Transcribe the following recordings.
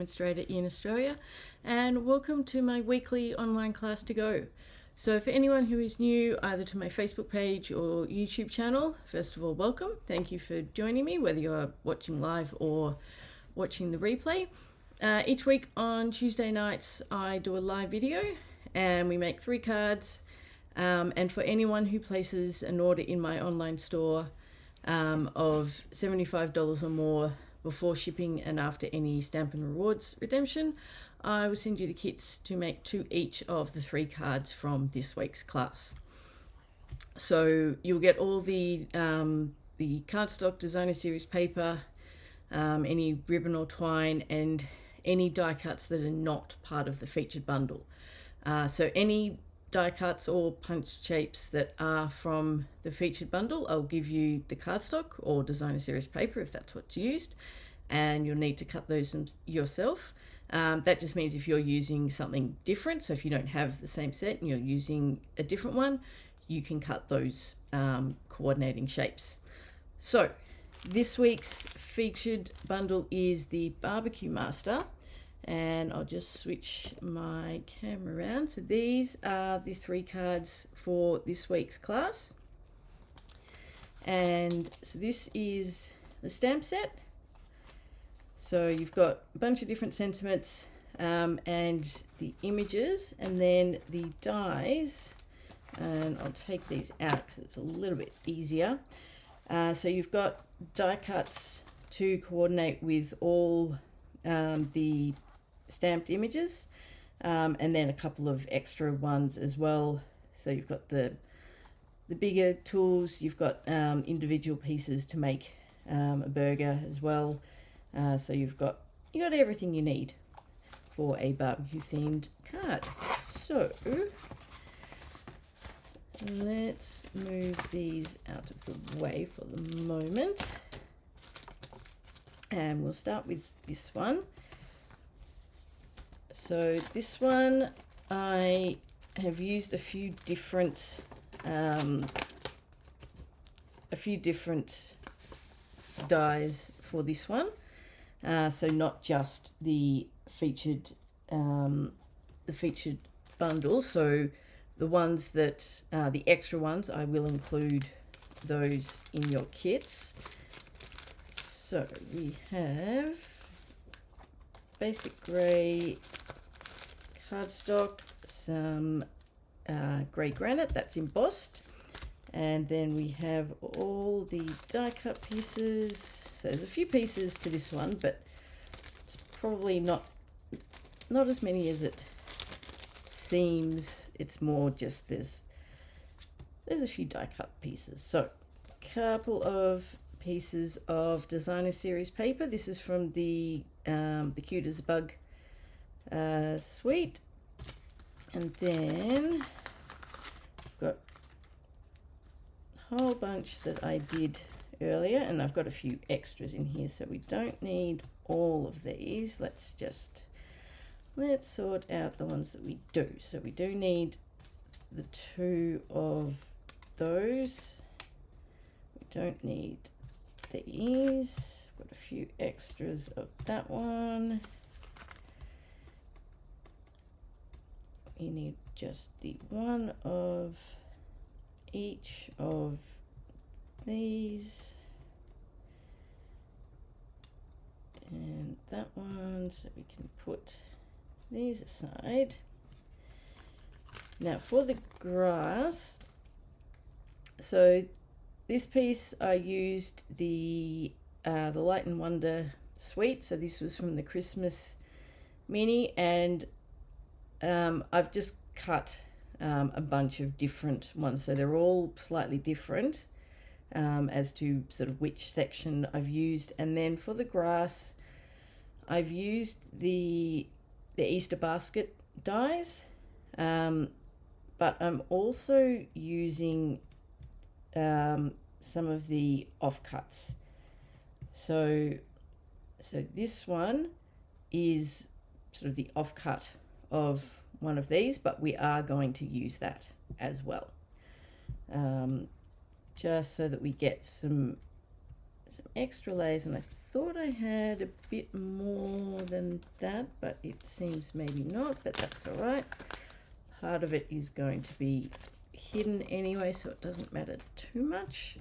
demonstrator in Australia, and welcome to my weekly online class to go. So for anyone who is new either to my Facebook page or YouTube channel, first of all, welcome. Thank you for joining me, whether you're watching live or watching the replay. Each week on Tuesday nights I do a live video and we make 3 cards, and for anyone who places an order in my online store of $75 or more before shipping and after any stamp and rewards redemption, I will send you the kits to make 2 each of the 3 cards from this week's class. So you'll get all the cardstock designer series paper, any ribbon or twine, and any die cuts that are not part of the featured bundle. So any die cuts or punch shapes that are from the featured bundle, I'll give you the cardstock or designer series paper if that's what's used, and you'll need to cut those yourself. That just means if you're using something different, so if you don't have the same set and you're using a different one, you can cut those coordinating shapes. So this week's featured bundle is the BBQ Master, and I'll just switch my camera around. So these are the 3 cards for this week's class, and so this is the stamp set. So you've got a bunch of different sentiments and the images, and then the dies, and I'll take these out because it's a little bit easier. So you've got die cuts to coordinate with all the stamped images, and then a couple of extra ones as well. So you've got the bigger tools, you've got individual pieces to make a burger as well. So you got everything you need for a barbecue themed card. So let's move these out of the way for the moment, and we'll start with this one. So this one I have used a few different dies for this one. So not just the featured bundle. So the ones that the extra ones, I will include those in your kits. So we have basic grey cardstock, some grey granite that's embossed, and then we have all the die cut pieces. So there's a few pieces to this one, but it's probably not as many as it seems. It's more just there's a few die cut pieces. So a couple of pieces of designer series paper. This is from the Cute as a Bug suite, and then I've got a whole bunch that I did earlier, and I've got a few extras in here, so we don't need all of these. Let's sort out the ones that we do. So we do need the 2 of those. We don't need these. Got a few extras of that one. We need just the 1 of each of these, and that one, so we can put these aside. Now for the grass, so this piece I used the Light and Wonder suite. So this was from the Christmas mini, and I've just cut a bunch of different ones, so they're all slightly different as to sort of which section I've used. And then for the grass, I've used the Easter basket dies, but I'm also using some of the offcuts. So this one is sort of the offcut of one of these, but we are going to use that as well, just so that we get some extra layers. And I thought I had a bit more than that, but it seems maybe not, but that's all right. Part of it is going to be hidden anyway, so it doesn't matter too much.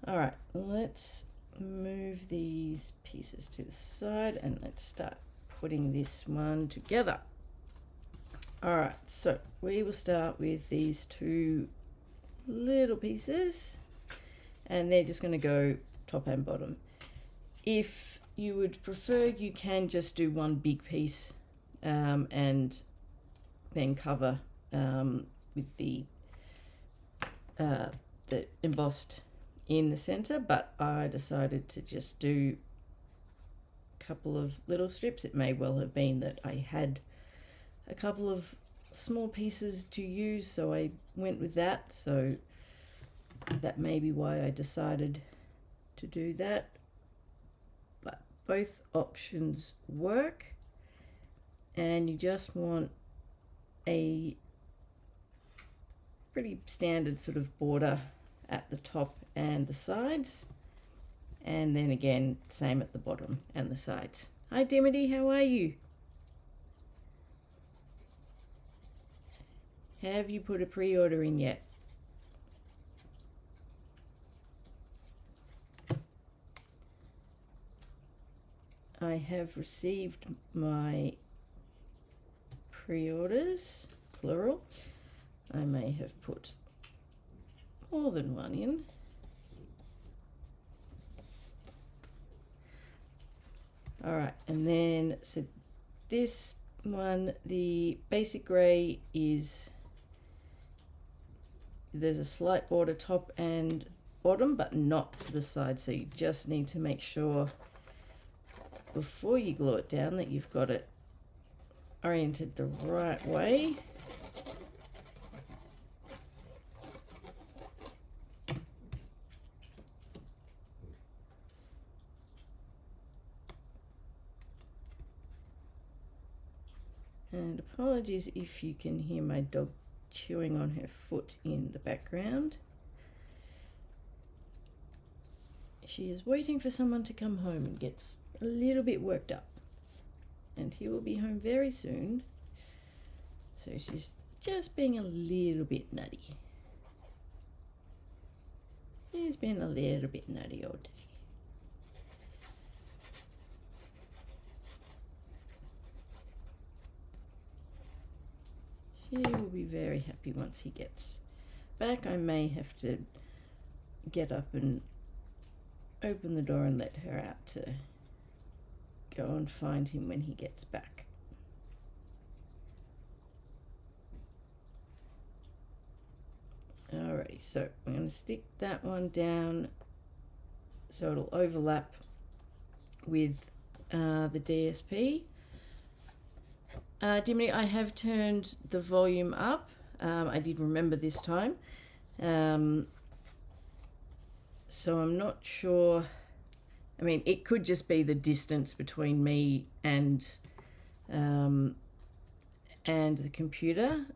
All right, let's move these pieces to the side and let's start putting this one together. All right, so we will start with these two little pieces and they're just going to go top and bottom. If you would prefer, you can just do one big piece and then cover with the embossed in the center, but I decided to just do a couple of little strips. It may well have been that I had a couple of small pieces to use, so I went with that. So that may be why I decided to do that, but both options work, and you just want a pretty standard sort of border at the top and the sides, and then again same at the bottom and the sides. Hi Dimity, how are you? Have you put a pre-order in yet? I have received my pre-orders, plural. I may have put more than one in. All right, and then so this one, the basic grey is, there's a slight border top and bottom, but not to the side, so you just need to make sure before you glue it down that you've got it oriented the right way. And apologies if you can hear my dog chewing on her foot in the background. She is waiting for someone to come home and gets a little bit worked up. And he will be home very soon. So she's just being a little bit nutty. She's been a little bit nutty all day. She will be very happy once he gets back. I may have to get up and open the door and let her out to go and find him when he gets back. Alrighty, so I'm going to stick that one down so it'll overlap with the DSP. Dimity, I have turned the volume up. I did remember this time. So I'm not sure. I mean, it could just be the distance between me and the computer.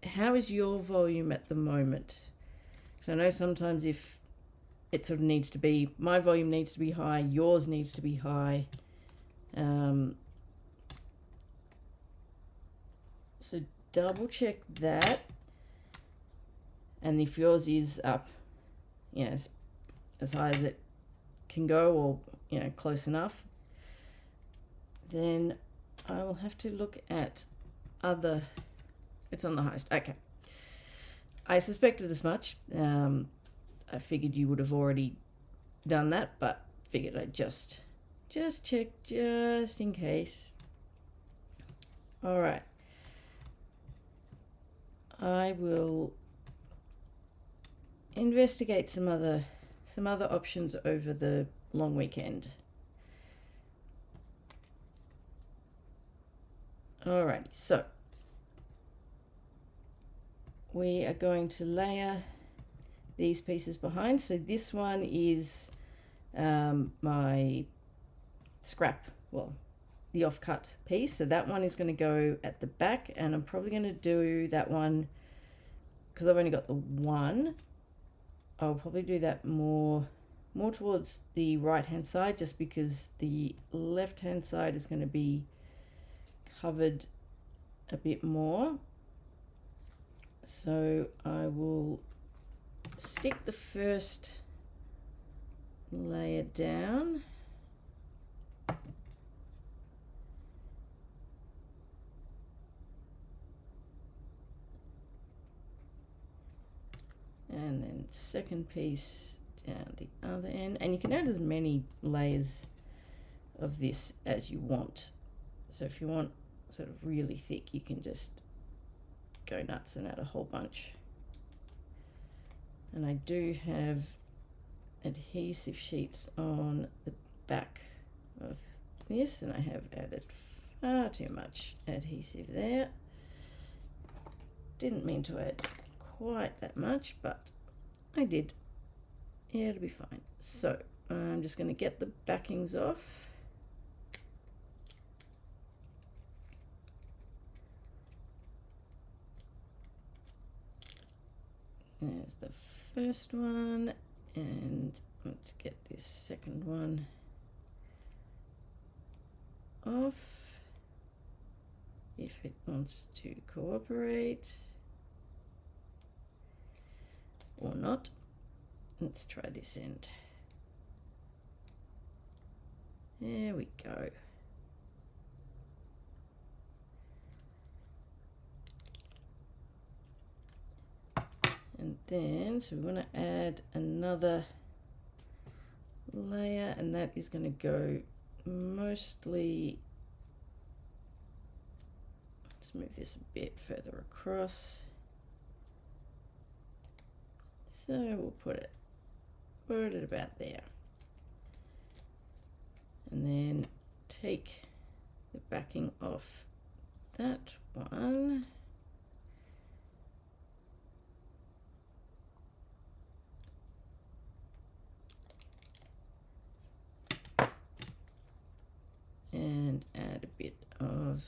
How is your volume at the moment? Because I know sometimes if it sort of needs to be, my volume needs to be high, yours needs to be high. So double check that, and if yours is up, you know, as high as it can go, or you know, close enough, then I will have to look at other. It's on the highest. Okay, I suspected as much. I figured you would have already done that, but figured I'd just check just in case. All right. I will investigate some other options over the long weekend. Alrighty, so we are going to layer these pieces behind. So this one is my scrap, well, the off-cut piece. So that one is going to go at the back, and I'm probably going to do that one because I've only got the one. I'll probably do that more more towards the right hand side, just because the left hand side is going to be covered a bit more. So I will stick the first layer down, and then second piece down the other end, and you can add as many layers of this as you want. So if you want sort of really thick, you can just go nuts and add a whole bunch. And I do have adhesive sheets on the back of this, and I have added far too much adhesive there. Didn't mean to add quite that much, but I did. Yeah, it'll be fine. So I'm just going to get the backings off. There's the first one, and let's get this second one off if it wants to cooperate or not. Let's try this end. There we go. And then, so we want to add another layer, and that is going to go mostly, let's move this a bit further across. So we'll put it about there. And then take the backing off that one. And add a bit of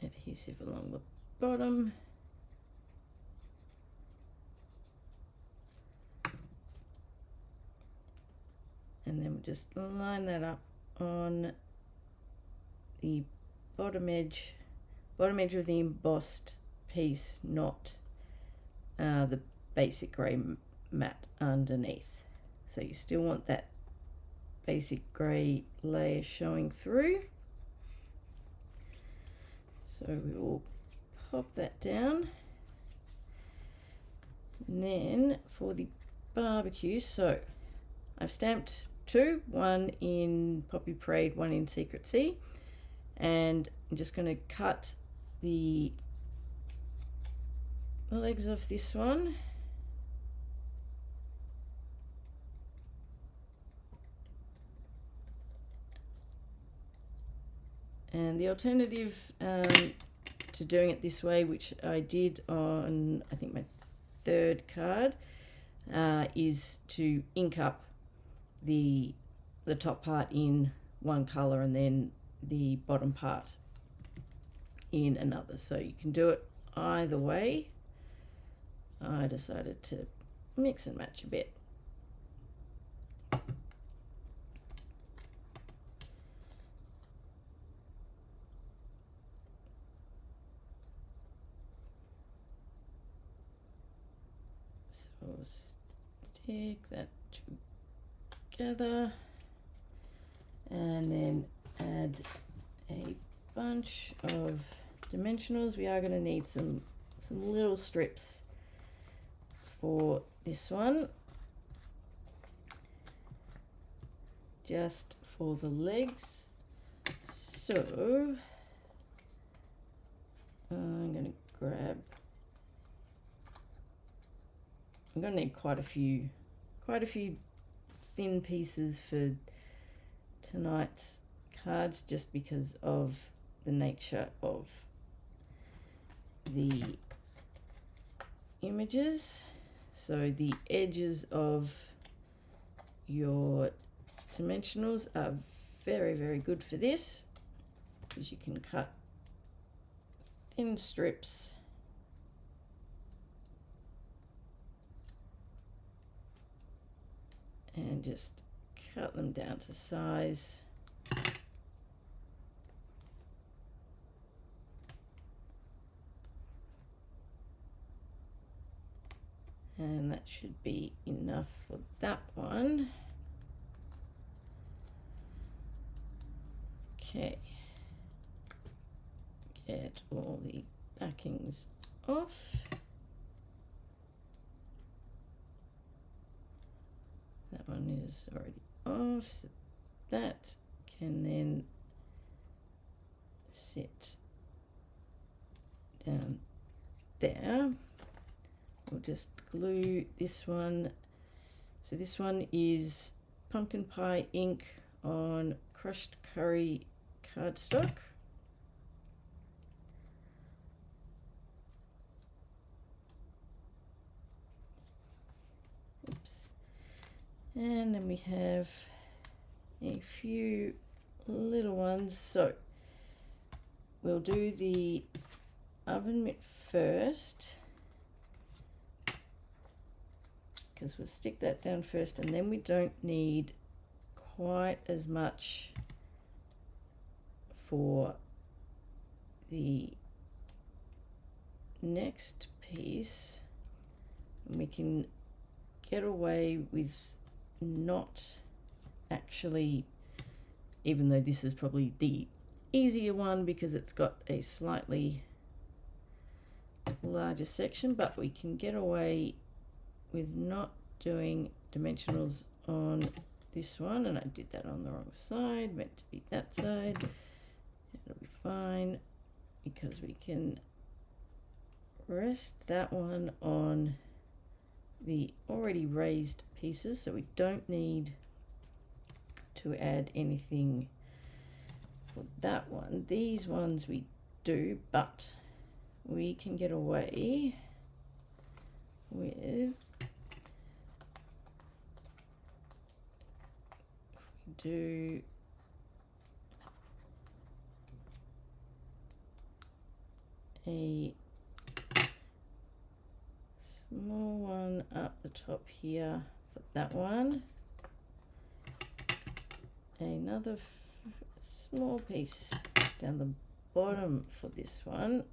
adhesive along the bottom. And then we'll just line that up on the bottom edge of the embossed piece, not the basic grey matte underneath. So you still want that basic grey layer showing through. So we will pop that down. And then for the barbecue, so I've stamped two, one in Poppy Parade, one in Secret Sea, and I'm just going to cut the legs off this one. And the alternative to doing it this way, which I did on, I think, my third card, is to ink up the top part in one color and then the bottom part in another. So you can do it either way. I decided to mix and match a bit. So stick that together and then add a bunch of dimensionals. We are going to need some little strips for this one, just for the legs. So I'm going to need quite a few thin pieces for tonight's cards, just because of the nature of the images. So the edges of your dimensionals are very, very good for this, because you can cut thin strips and just cut them down to size. And that should be enough for that one. Okay. Get all the backings off. That one is already off, so that can then sit down there. We'll just glue this one. So this one is pumpkin pie ink on crushed curry cardstock. Oops. And then we have a few little ones. So we'll do the oven mitt first, because we'll stick that down first, and then we don't need quite as much for the next piece. And we can get away with not actually, even though this is probably the easier one because it's got a slightly larger section, but we can get away with not doing dimensionals on this one. And I did that on the wrong side, meant to be that side. It'll be fine because we can rest that one on the already raised pieces, so we don't need to add anything for that one. These ones we do, but we can get away with, do a small one up the top here for that one, another small piece down the bottom for this one,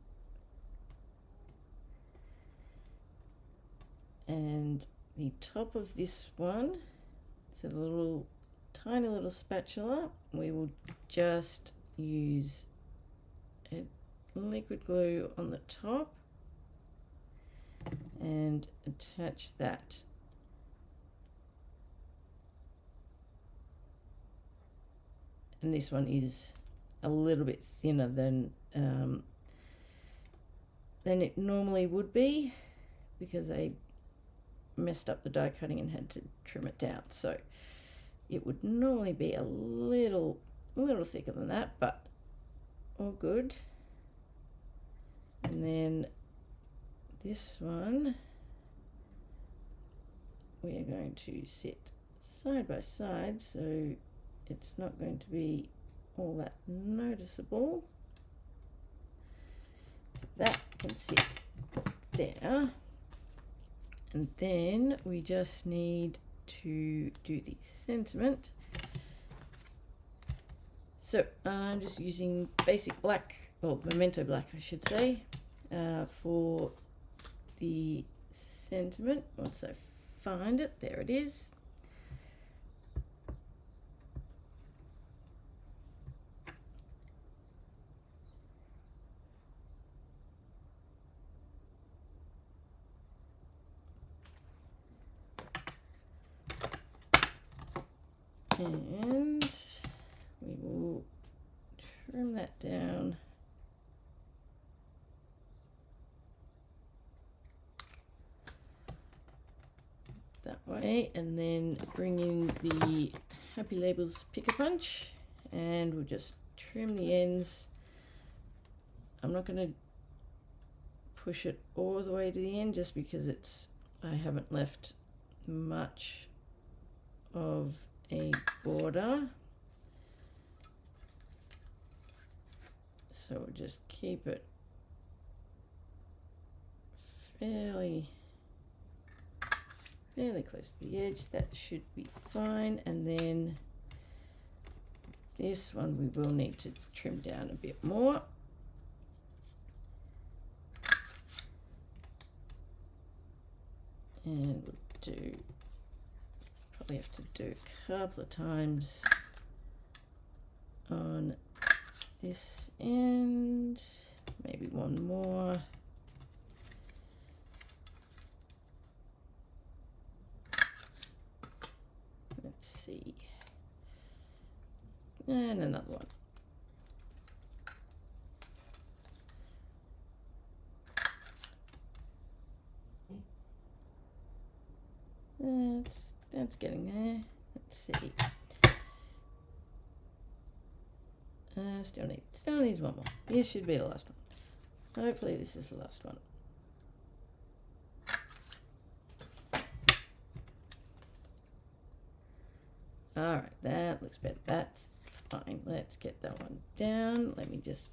and the top of this one is a little tiny little spatula. We will just use a liquid glue on the top and attach that. And this one is a little bit thinner than it normally would be, because I messed up the die cutting and had to trim it down. So it would normally be a little thicker than that, but all good. And then this one we are going to sit side by side, so it's not going to be all that noticeable. So that can sit there. And then we just need to do the sentiment. So I'm just using basic black, or memento black I should say, for the sentiment. Once I find it, there it is. And we will trim that down. That way, and then bring in the Happy Labels picker punch, and we'll just trim the ends. I'm not going to push it all the way to the end just because I haven't left much of a border, so we'll just keep it fairly fairly close to the edge. That should be fine. And then this one we will need to trim down a bit more. And we'll do, probably have to do a couple of times on this end, maybe one more. Let's see, and another one. That's getting there. Let's see. Still needs one more. This should be the last one. Hopefully this is the last one. Alright, that looks better. That's fine. Let's get that one down. Let me just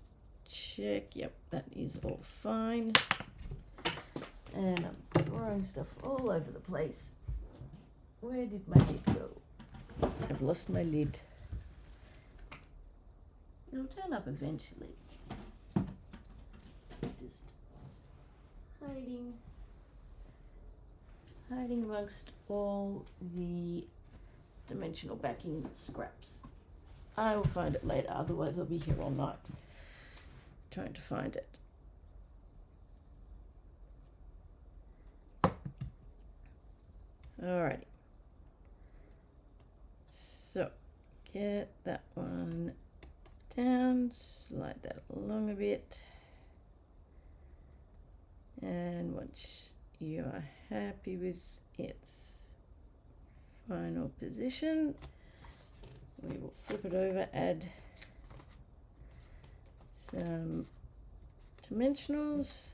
check. Yep, that is all fine. And I'm throwing stuff all over the place. Where did my lid go? I've lost my lid. It'll turn up eventually. Just hiding amongst all the dimensional backing scraps. I will find it later, otherwise I'll be here all night trying to find it. Alrighty. So get that one down, slide that along a bit, and once you are happy with its final position, we will flip it over, add some dimensionals.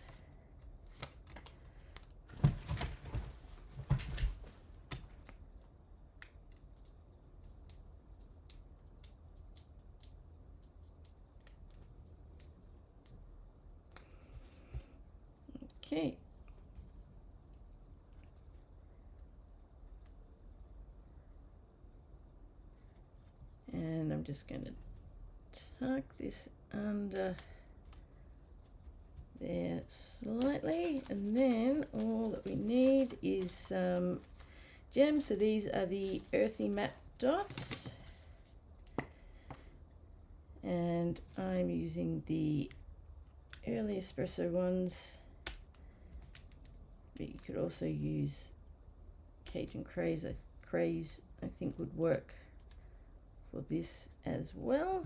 Okay. And I'm just going to tuck this under there slightly, and then all that we need is some gems. So these are the earthy matte dots, and I'm using the early espresso ones, but you could also use Cajun Craze. I think would work for this as well,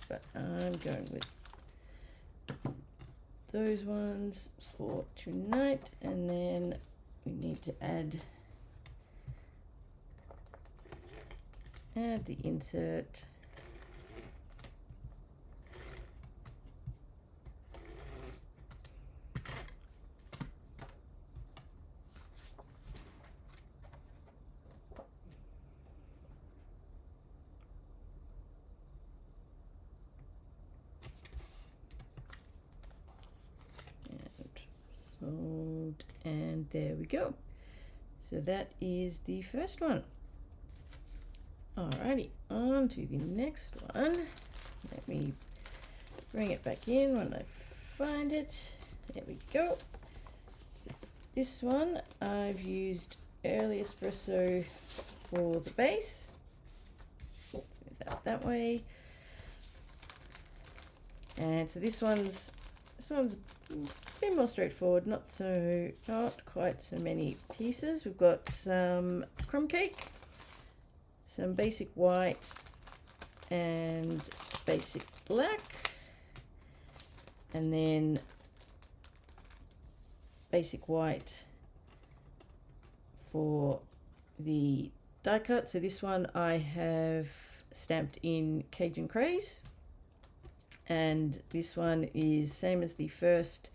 but I'm going with those ones for tonight. And then we need to add the insert. And there we go. So that is the first one. Alrighty, on to the next one. Let me bring it back in when I find it. There we go. So this one I've used early espresso for the base. Let's move that that way. And so this one's a bit more straightforward, not quite so many pieces. We've got some crumb cake, some basic white and basic black, and then basic white for the die cut. So this one I have stamped in Cajun Craze, and this one is same as the first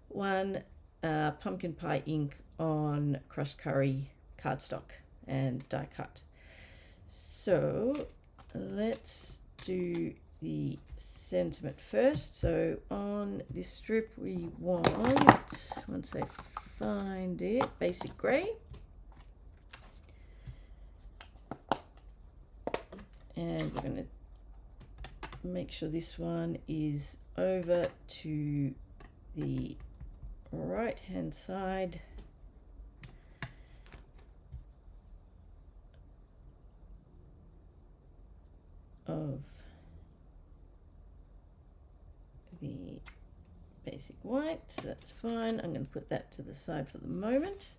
one, pumpkin pie ink on crushed curry cardstock and die cut. So let's do the sentiment first. So on this strip we want, once I find it, basic grey. And we're going to make sure this one is over to the right hand side. Of the basic white, so that's fine. I'm going to put that to the side for the moment.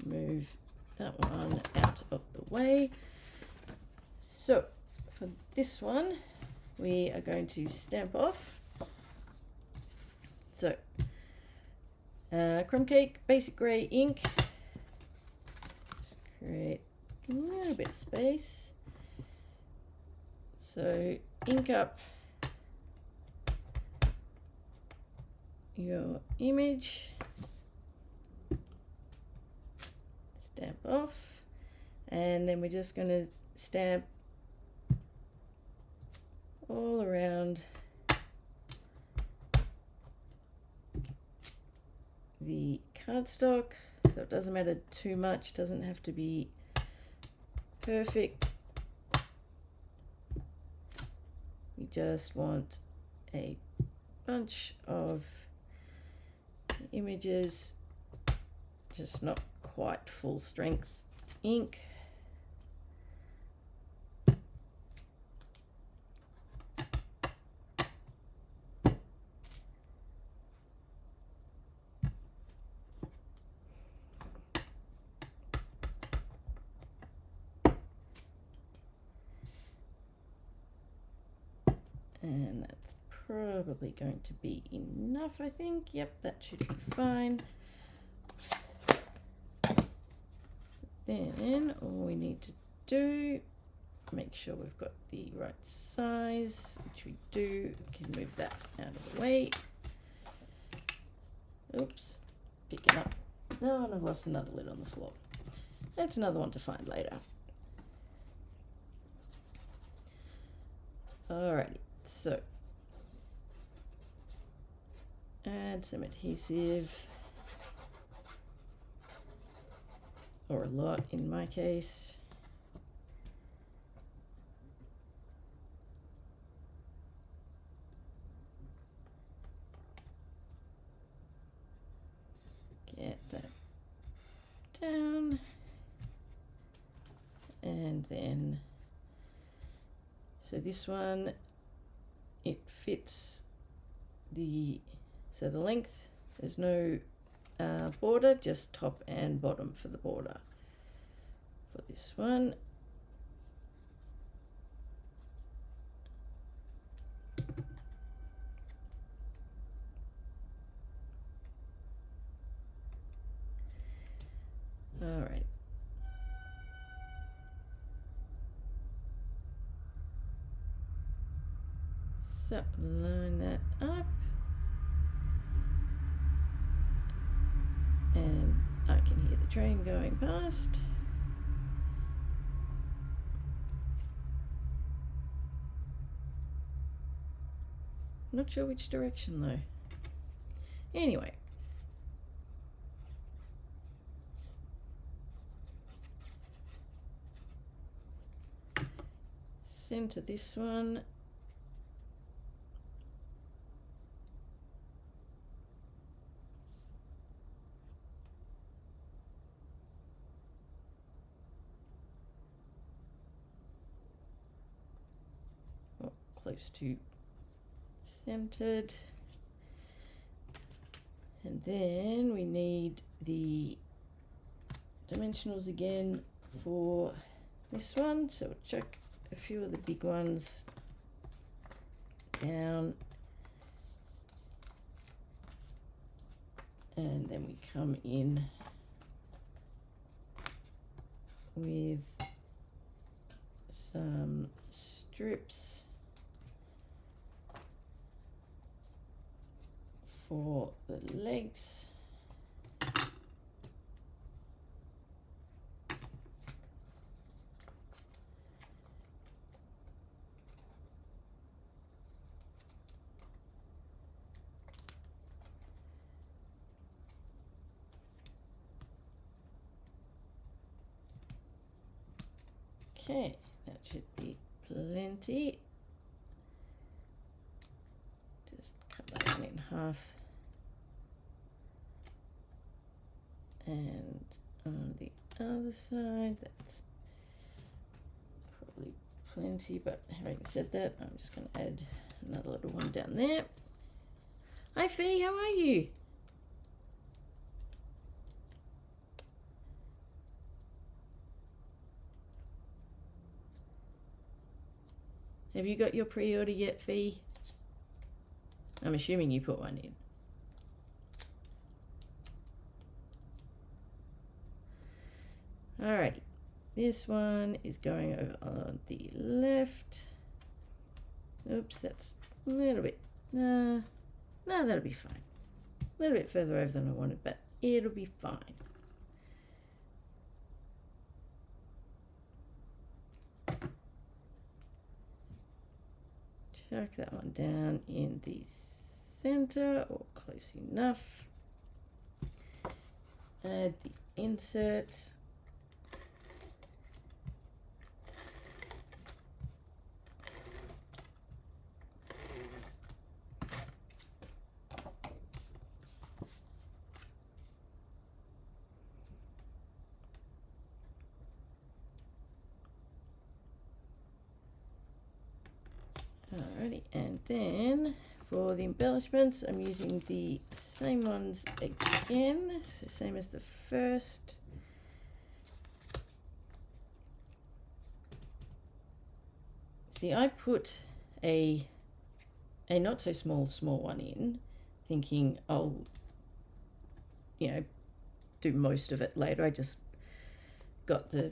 Move that one out of the way. So for this one, we are going to stamp off. So crumb cake, basic grey ink. Just create a little bit of space. So ink up your image, stamp off, and then we're just going to stamp all around the cardstock, so it doesn't matter too much, doesn't have to be perfect. We just want a bunch of images, just not quite full strength ink. And that's probably going to be enough, I think. Yep, that should be fine. Then all we need to do, make sure we've got the right size, which we do. We can move that out of the way. Oops, picking up. No, and I've lost another lid on the floor. That's another one to find later. Alrighty, so add some adhesive, or a lot in my case. Get that down, and then so this one, it fits the, so the length, there's no border, just top and bottom for the border for this one. All right. So line that up, and I can hear the train going past. Not sure which direction though. Anyway. Center this one. Oh, close to centered. And then we need the dimensionals again for this one. So we'll chuck a few of the big ones down, and then we come in with some strips for the legs. Okay, That should be plenty. Just cut that one in half. And on the other side, that's probably plenty, but having said that, I'm just going to add another little one down there. Hi Fee, how are you? Have you got your pre-order yet, Fee? I'm assuming you put one in. Alrighty, this one is going over on the left. Oops, that's a little bit, no, that'll be fine. A little bit further over than I wanted, but it'll be fine. Chuck that one down in the center, or close enough. Add the insert. Alrighty, and then for the embellishments, I'm using the same ones again, so same as the first. See, I put a not so small one in, thinking I'll, do most of it later. I just got the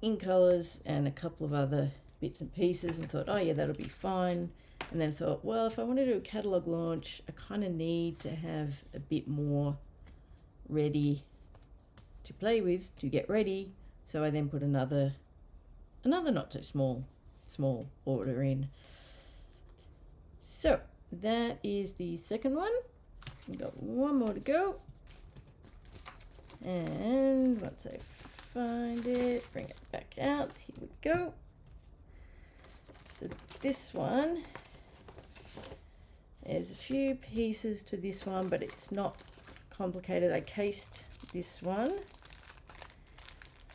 in colors and a couple of other bits and pieces and thought, oh yeah, that'll be fine. And then thought, well, if I want to do a catalog launch, I kind of need to have a bit more ready to play with, to get ready. So I then put another not so small order in. So that is the second one. We've got one more to go. And once I find it, bring it back out. Here we go. So this one, there's a few pieces to this one, but it's not complicated. I cased this one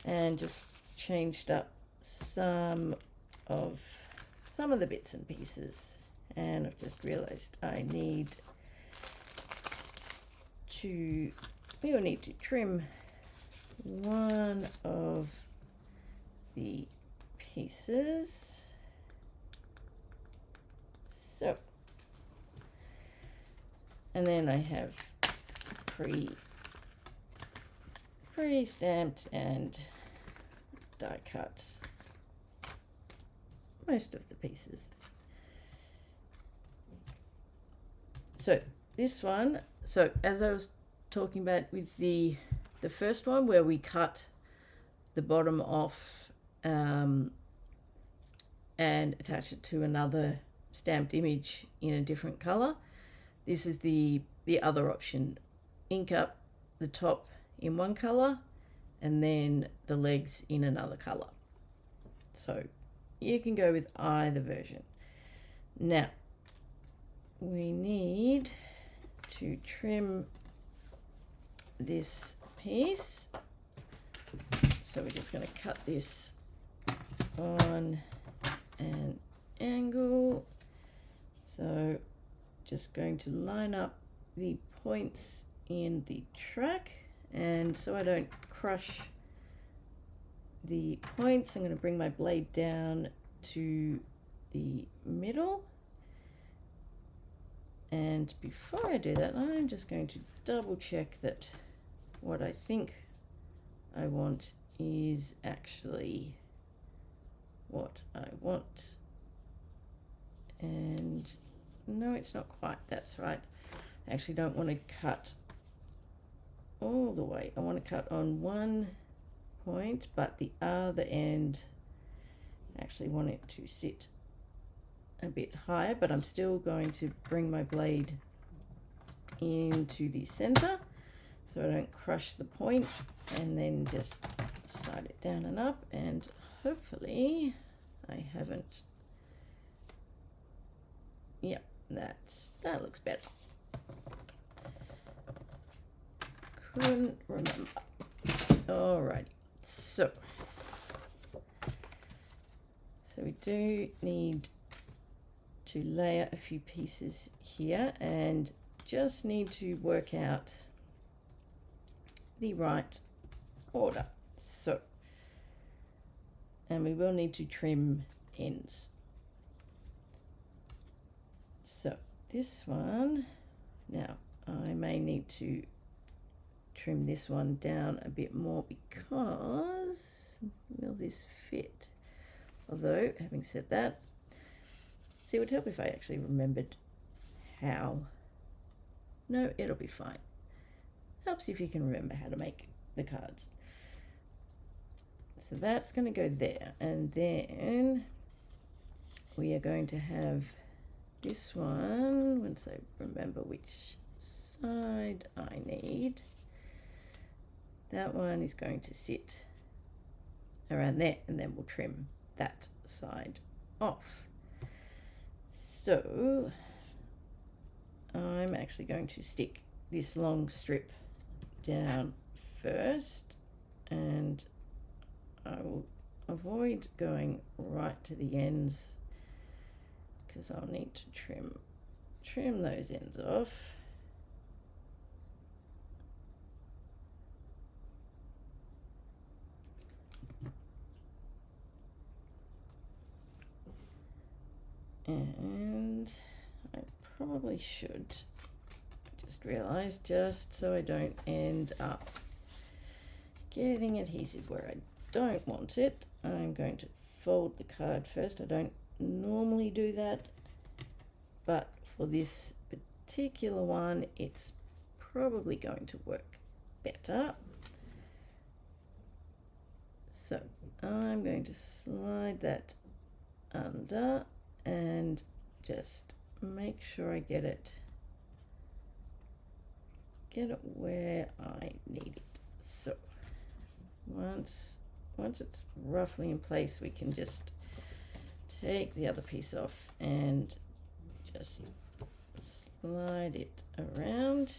and just changed up some of the bits and pieces. And I've just realized we will need to trim one of the pieces. So, and then I have pre-stamped and die cut most of the pieces. So this one, so as I was talking about with the first one where we cut the bottom off and attach it to another stamped image in a different color, this is the other option. Ink up the top in one color and then the legs in another color. So you can go with either version. Now we need to trim this piece, so we're just going to cut this on an angle. So just going to line up the points in the track, and so I don't crush the points, I'm going to bring my blade down to the middle. And before I do that, I'm just going to double check that what I think I want is actually what I want. And no, it's not quite, that's right. I actually don't want to cut all the way. I want to cut on one point, but the other end, I actually want it to sit a bit higher, but I'm still going to bring my blade into the center so I don't crush the point, and then just slide it down and up and hopefully I haven't. Yep, that looks better. Couldn't remember. Alrighty, so we do need to layer a few pieces here and just need to work out the right order. So, and we will need to trim ends. So this one, now I may need to trim this one down a bit more because will this fit? Although, having said that, see, it would help if I actually remembered how. No, it'll be fine. Helps if you can remember how to make the cards. So that's going to go there, and then we are going to have this one, once I remember which side I need, that one is going to sit around there, and then we'll trim that side off. So I'm actually going to stick this long strip down first, and I will avoid going right to the ends because I'll need to trim those ends off. And I probably should, just realized, just so I don't end up getting adhesive where I don't want it, I'm going to fold the card first. I don't normally do that, but for this particular one it's probably going to work better. So I'm going to slide that under and just make sure I get it where I need it. So once it's roughly in place, we can just take the other piece off and just slide it around.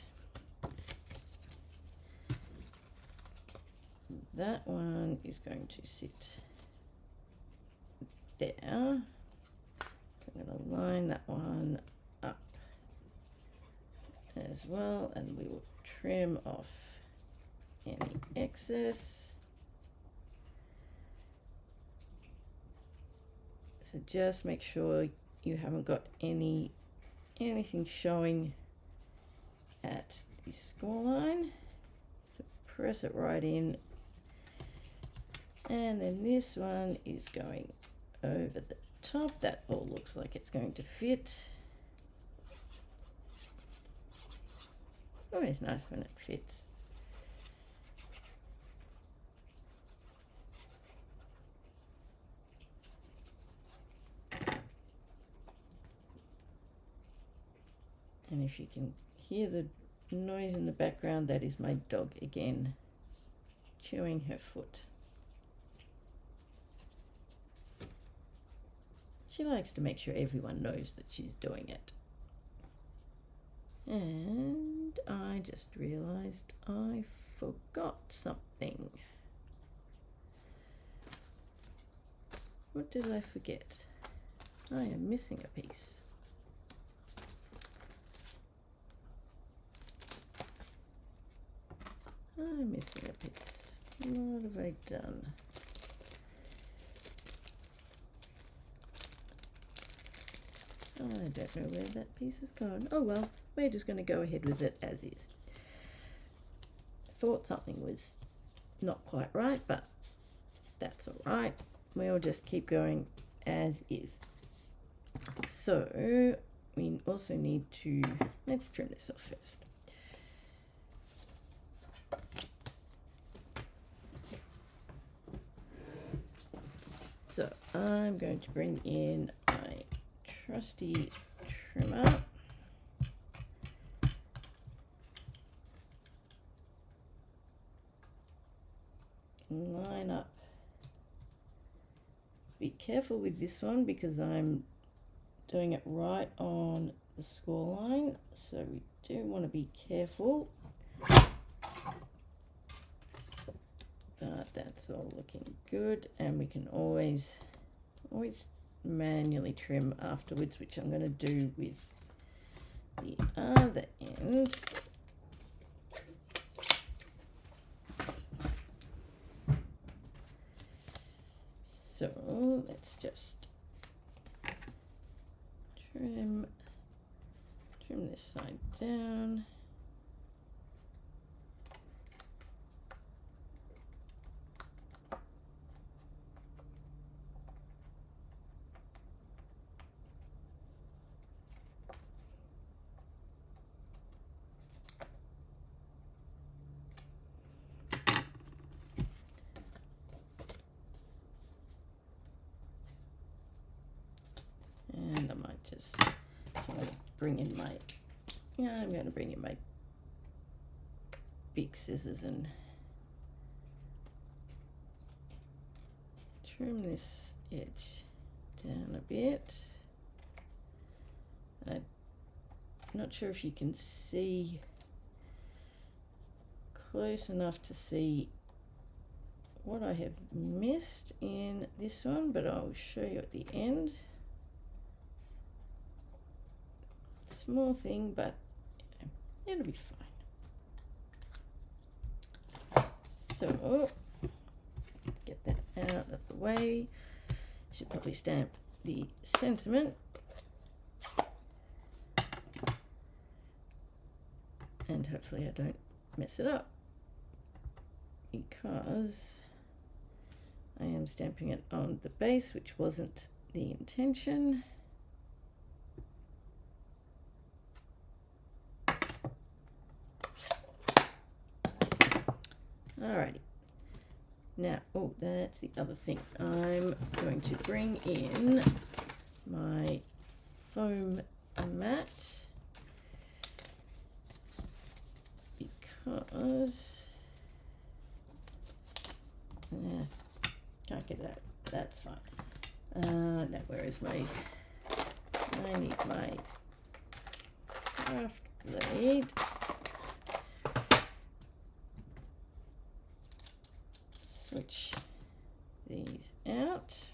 That one is going to sit there. So I'm going to line that one up as well, and we will trim off any excess. So just make sure you haven't got anything showing at the score line. So press it right in, and then this one is going over the top. That all looks like it's going to fit. Always nice when it fits. And if you can hear the noise in the background, that is my dog again, chewing her foot. She likes to make sure everyone knows that she's doing it. And I just realized I forgot something. What did I forget? I am missing a piece. I'm missing a piece. What have I done? I don't know where that piece has gone. Oh well, we're just going to go ahead with it as is. Thought something was not quite right, but that's all right. We'll just keep going as is. So we also need to, let's trim this off first. So I'm going to bring in my trusty trimmer. Line up careful with this one because I'm doing it right on the score line, so we do want to be careful. But that's all looking good, and we can always manually trim afterwards, which I'm going to do with the other end. So let's just trim this side down. And I might just bring in my, I'm going to bring in my big scissors and trim this edge down a bit. I'm not sure if you can see close enough to see what I have missed in this one, but I'll show you at the end. Small thing, but it'll be fine. So get that out of the way. Should probably stamp the sentiment, and hopefully I don't mess it up, because I am stamping it on the base, which wasn't the intention. Alrighty. Now, oh, that's the other thing. I'm going to bring in my foam mat because can't get it out. That's fine. Now, where is my? I need my craft blade. Switch these out.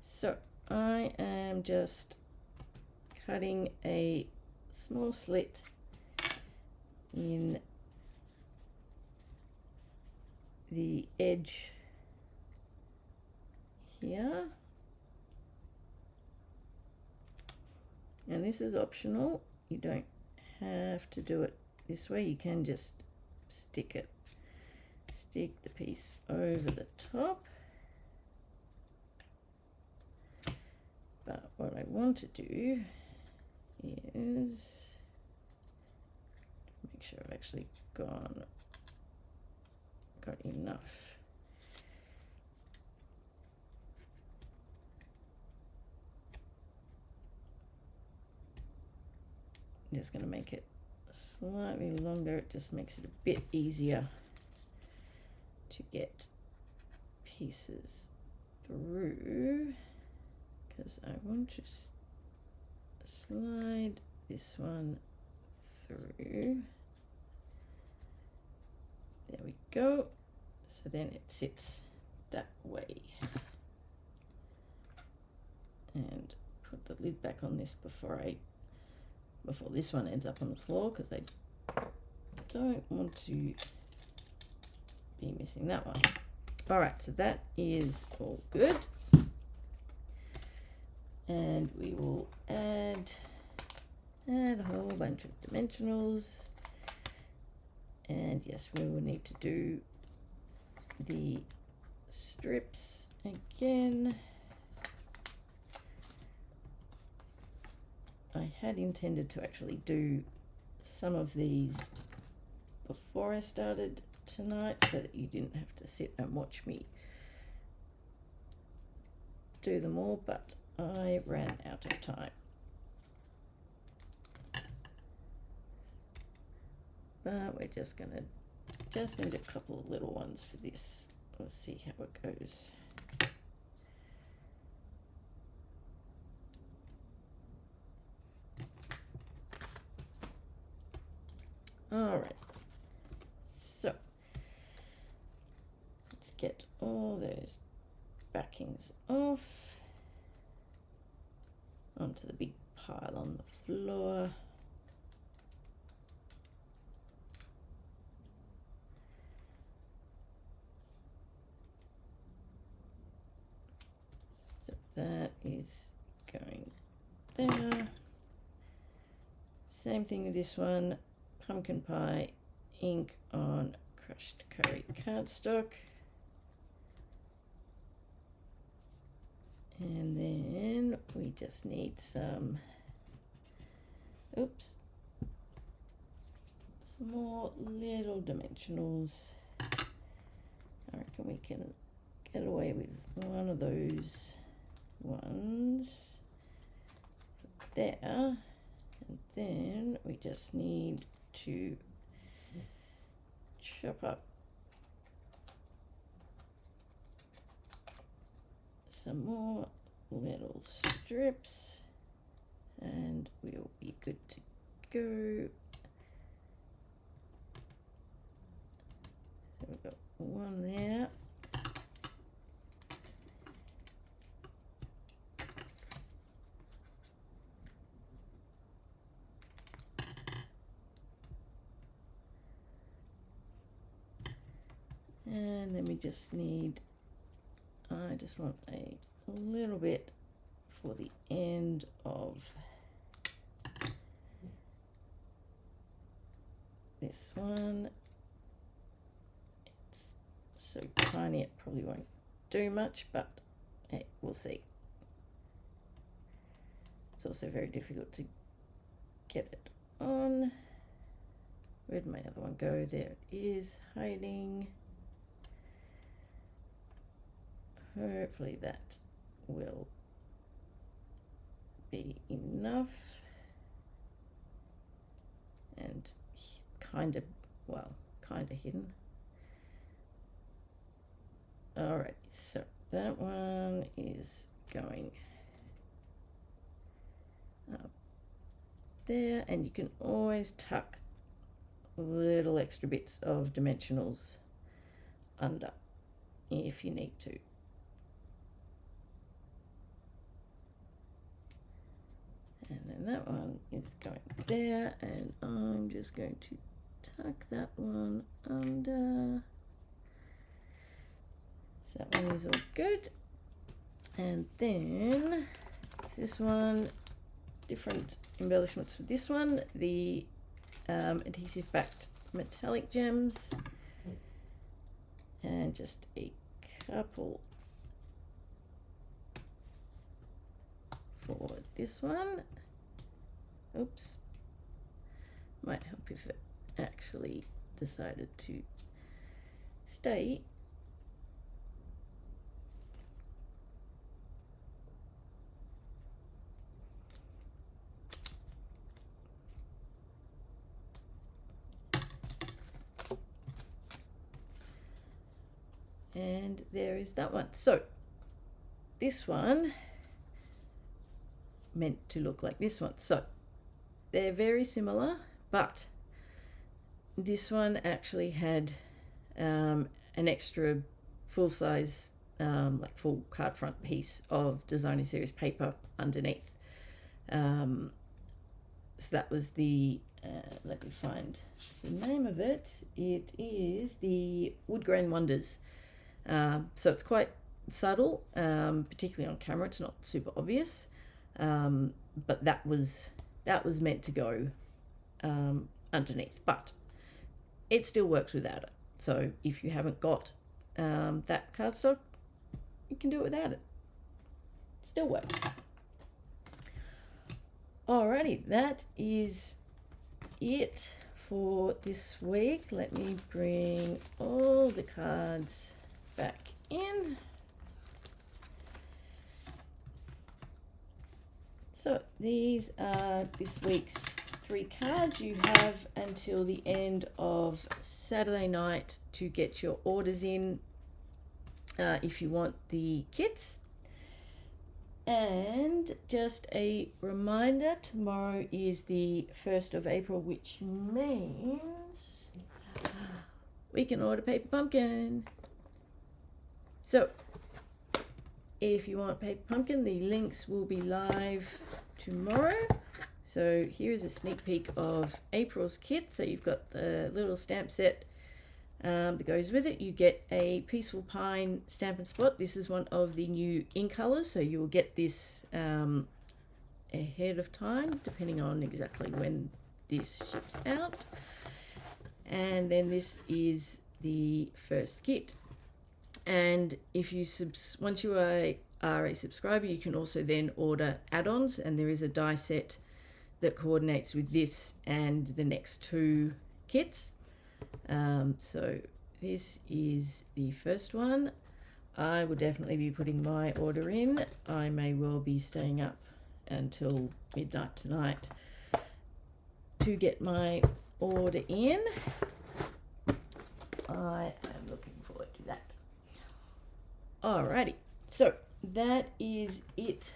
So I am just cutting a small slit in the edge here, and this is optional. You don't have to do it this way. You can just stick the piece over the top. But what I want to do is make sure I've actually got enough. I'm just going to make it slightly longer. It just makes it a bit easier to get pieces through, because I want to slide this one through. There we go. So then it sits that way. And put the lid back on this before this one ends up on the floor, because I don't want to be missing that one. All right, so that is all good, and we will add a whole bunch of dimensionals, and yes, we will need to do the strips again. I had intended to actually do some of these before I started tonight, so that you didn't have to sit and watch me do them all, but I ran out of time. But we're just gonna do a couple of little ones for this. We'll see how it goes. All right, so let's get all those backings off onto the big pile on the floor. So that is going there. Same thing with this one, pumpkin pie ink on crushed curry cardstock. And then we just need some, some more little dimensionals. I reckon we can get away with one of those ones there. And then we just need to chop up some more little strips and we'll be good to go. So we've got one there. And then we just need, I just want a little bit for the end of this one. It's so tiny it probably won't do much, but hey, we'll see. It's also very difficult to get it on. Where'd my other one go? There it is, hiding. Hopefully that will be enough and kind of hidden. Alright, so that one is going up there, and you can always tuck little extra bits of dimensionals under if you need to. And then that one is going there, and I'm just going to tuck that one under. So that one is all good. And then this one, different embellishments for this one, the adhesive backed metallic gems, and just a couple for this one. Oops, might help if it actually decided to stay. And there is that one. So this one meant to look like this one. So they're very similar, but this one actually had an extra full-size, like full card front piece of Designer Series paper underneath. So that was the, let me find the name of it. It is the Wood Grain Wonders. So it's quite subtle, particularly on camera. It's not super obvious, but that was meant to go underneath, but it still works without it. So if you haven't got that cardstock, you can do it without it. Still works. Alrighty, that is it for this week. Let me bring all the cards back in. So these are this week's 3 cards. You have until the end of Saturday night to get your orders in if you want the kits. And just a reminder, tomorrow is the 1st of April, which means we can order paper pumpkin. So if you want paper pumpkin, the links will be live tomorrow. So here's a sneak peek of April's kit. So you've got the little stamp set that goes with it. You get a Peaceful Pine stamp and spot. This is one of the new in colors, so you will get this ahead of time, depending on exactly when this ships out. And then this is the first kit. And if you once you are a subscriber, you can also then order add-ons, and there is a die set that coordinates with this and the next two kits. So this is the first one. I will definitely be putting my order in. I may well be staying up until midnight tonight to get my order in. I am looking forward to that. Alrighty, so that is it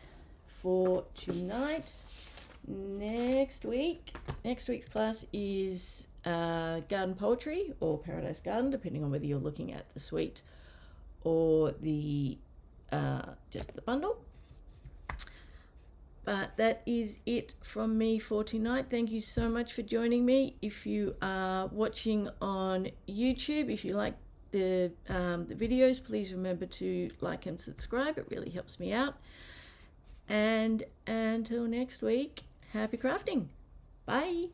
for tonight. Next week's class is garden poetry or Paradise Garden, depending on whether you're looking at the suite or the just the bundle. But that is it from me for tonight. Thank you so much for joining me. If you are watching on YouTube, if you like the videos, please remember to like and subscribe. It really helps me out. And until next week, happy crafting. Bye.